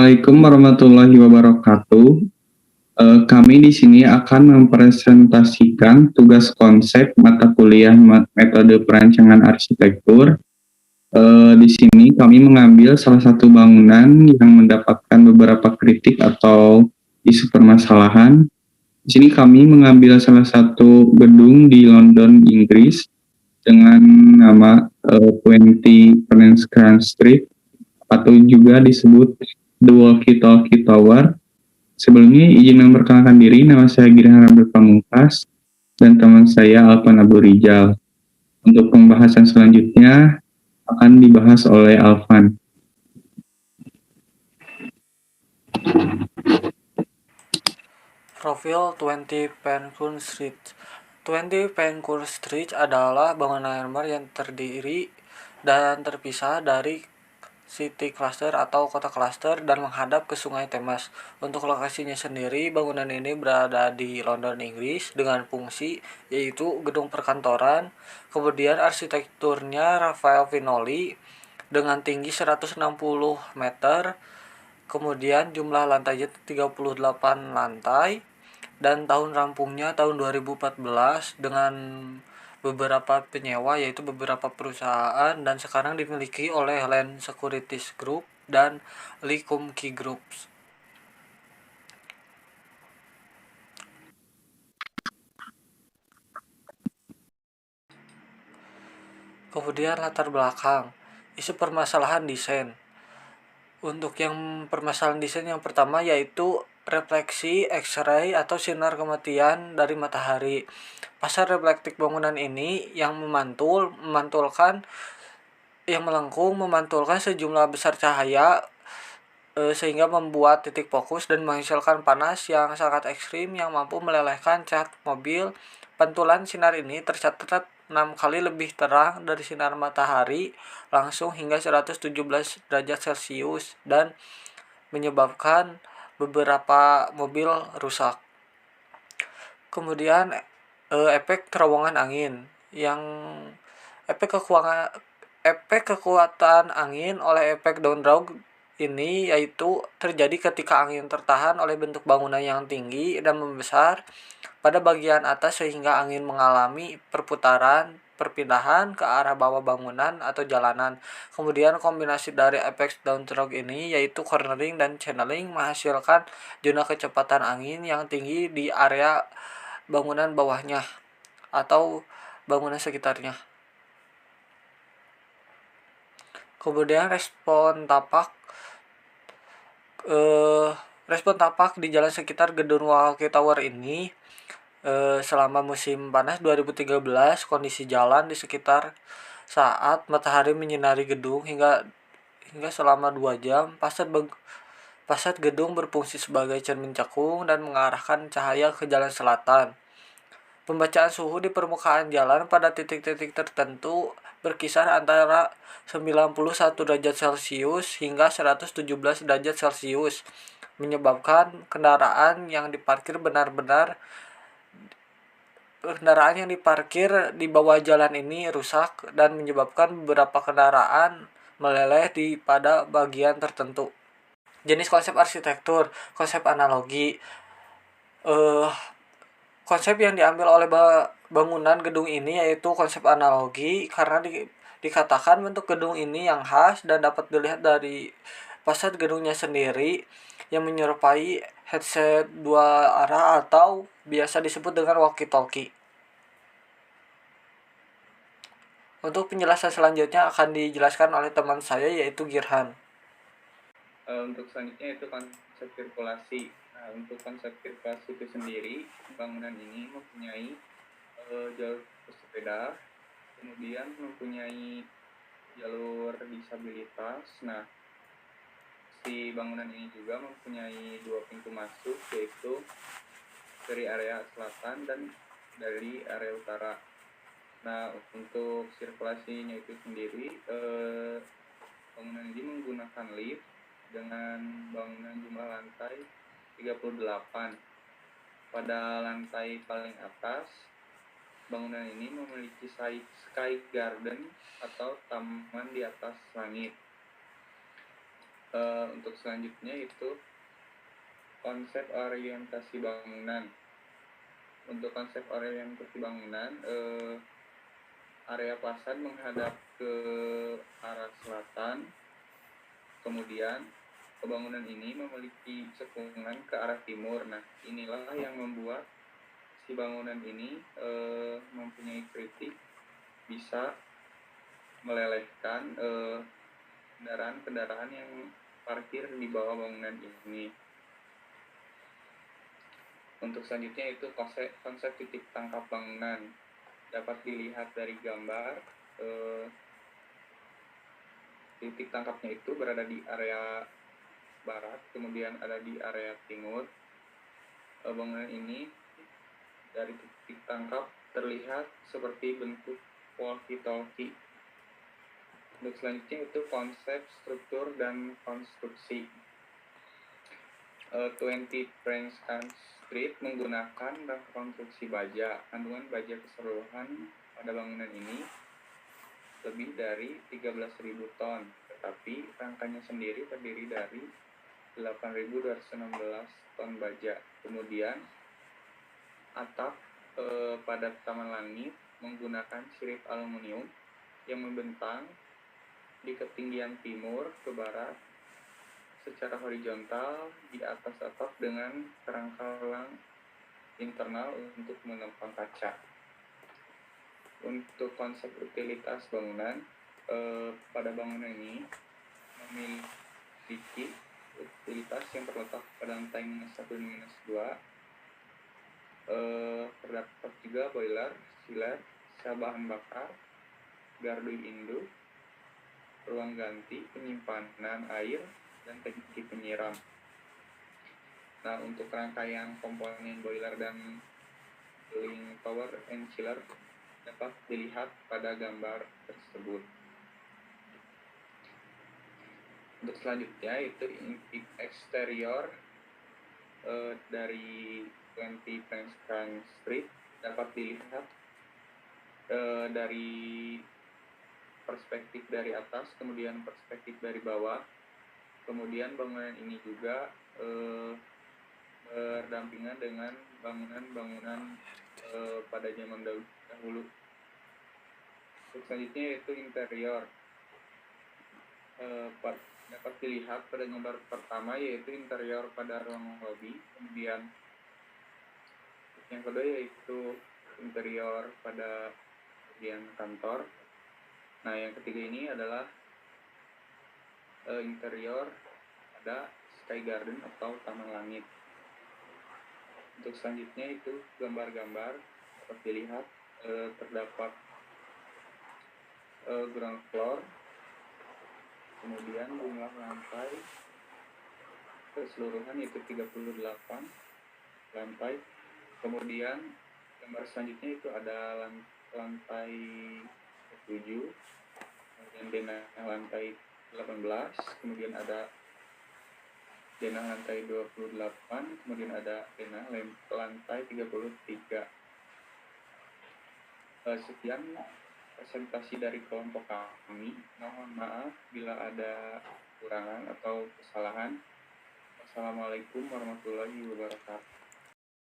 Assalamualaikum warahmatullahi wabarakatuh. Kami di sini akan mempresentasikan tugas konsep mata kuliah metode perancangan arsitektur. Di sini kami mengambil salah satu bangunan yang mendapatkan beberapa kritik atau isu permasalahan. Di sini kami mengambil salah satu gedung di London, Inggris dengan nama 20 Penzance Street atau juga disebut The Walkie Talkie Tower. Sebelumnya izin memperkenalkan diri, nama saya Girhan Abdul Pamungkas dan teman saya Alvan Abu Rijal. Untuk pembahasan selanjutnya akan dibahas oleh Alvan. Profil 20 Pencourt Street. 20 Pencourt Street adalah bangunan landmark yang terdiri dan terpisah dari city cluster atau kota cluster dan menghadap ke Sungai Thames. Untuk lokasinya sendiri, bangunan ini berada di London, Inggris dengan fungsi yaitu gedung perkantoran. Kemudian arsitekturnya Rafael Vignoli dengan tinggi 160 meter. Kemudian jumlah lantainya 38 lantai dan tahun rampungnya tahun 2014 dengan beberapa penyewa yaitu beberapa perusahaan dan sekarang dimiliki oleh Land Securities Group dan Lee Kum Kee Group. Kemudian latar belakang, isu permasalahan desain. Untuk yang permasalahan desain yang pertama yaitu refleksi X-ray atau sinar kematian dari matahari. Pasar reflektif bangunan ini yang memantulkan sejumlah besar cahaya sehingga membuat titik fokus dan menghasilkan panas yang sangat ekstrim yang mampu melelehkan cat mobil. Pantulan sinar ini tercatat 6 kali lebih terang dari sinar matahari langsung hingga 117 derajat Celcius dan menyebabkan beberapa mobil rusak. Kemudian efek terowongan angin yang efek kekuatan angin oleh efek downdraft ini yaitu terjadi ketika angin tertahan oleh bentuk bangunan yang tinggi dan membesar pada bagian atas sehingga angin mengalami perpindahan ke arah bawah bangunan atau jalanan. Kemudian kombinasi dari efek downdraft ini yaitu cornering dan channeling menghasilkan zona kecepatan angin yang tinggi di area bangunan bawahnya atau bangunan sekitarnya. Kemudian respon tapak di jalan sekitar gedung Walkie Tower ini selama musim panas 2013, kondisi jalan di sekitar saat matahari menyinari gedung hingga selama 2 jam. Fasad gedung berfungsi sebagai cermin cekung dan mengarahkan cahaya ke jalan selatan. Pembacaan suhu di permukaan jalan pada titik-titik tertentu berkisar antara 91 derajat Celcius hingga 117 derajat Celcius, menyebabkan kendaraan yang diparkir di bawah jalan ini rusak dan menyebabkan beberapa kendaraan meleleh pada bagian tertentu. Jenis konsep arsitektur, konsep analogi. Konsep yang diambil oleh bangunan gedung ini yaitu konsep analogi karena dikatakan bentuk gedung ini yang khas dan dapat dilihat dari fasad gedungnya sendiri yang menyerupai headset dua arah atau biasa disebut dengan walkie-talkie. Untuk penjelasan selanjutnya akan dijelaskan oleh teman saya yaitu Girhan. Untuk selanjutnya itu konsep sirkulasi. Untuk konsep sirkulasi itu sendiri, bangunan ini mempunyai jalur pesepeda, kemudian mempunyai jalur disabilitas. Nah, si bangunan ini juga mempunyai 2 pintu masuk, yaitu dari area selatan dan dari area utara. Nah, untuk sirkulasinya itu sendiri, bangunan ini menggunakan lift dengan bangunan jumlah lantai 38. Pada lantai paling atas, bangunan ini memiliki sky garden atau taman di atas langit. Untuk selanjutnya itu konsep orientasi bangunan. Untuk konsep orientasi bangunan, area fasad menghadap ke arah selatan, kemudian bangunan ini memiliki cekungan ke arah timur. Nah, inilah yang membuat si bangunan ini mempunyai kritik bisa melelehkan kendaraan-kendaraan yang parkir di bawah bangunan ini. Untuk selanjutnya itu konsep titik tangkap bangunan. Dapat dilihat dari gambar, titik tangkapnya itu berada di area barat, kemudian ada di area timur. Bangunan ini dari titik tangkap terlihat seperti bentuk walkie-talkie. Untuk selanjutnya itu konsep struktur dan konstruksi. 20 French Street menggunakan rangka konstruksi baja. Kandungan baja keseluruhan pada bangunan ini lebih dari 13.000 ton, tetapi rangkanya sendiri terdiri dari 8.216 ton baja. Kemudian atap pada taman langit menggunakan sirip aluminium yang membentang di ketinggian timur ke barat secara horizontal di atas atap dengan kerangka internal untuk menempang kaca. Untuk konsep utilitas bangunan, pada bangunan ini memiliki utilitas yang terletak pada lantai -1 dan -2. Terdapat juga boiler, chiller, sel bahan bakar, gardu induk, ruang ganti, penyimpanan air, dan tangki penyiram. Nah, untuk rangkaian komponen boiler dan cooling tower and chiller dapat dilihat pada gambar tersebut. Untuk selanjutnya itu eksterior dari 20 French Street dapat dilihat dari perspektif dari atas, kemudian perspektif dari bawah. Kemudian bangunan ini juga berdampingan dengan bangunan-bangunan pada zaman dahulu. Selanjutnya yaitu interior. Dapat dilihat pada gambar pertama yaitu interior pada ruang lobby. Kemudian yang kedua yaitu interior pada bagian kantor. Nah, yang ketiga ini adalah interior pada sky garden atau taman langit. Untuk selanjutnya itu gambar-gambar dapat dilihat terdapat ground floor, kemudian jumlah lantai keseluruhan yaitu 38 lantai. Kemudian gambar selanjutnya itu ada lantai 7, kemudian denah lantai 18, kemudian ada denah lantai 28, kemudian ada denah lantai 33. Sekian presentasi dari kelompok kami. Mohon maaf bila ada kekurangan atau kesalahan. Wassalamualaikum warahmatullahi wabarakatuh.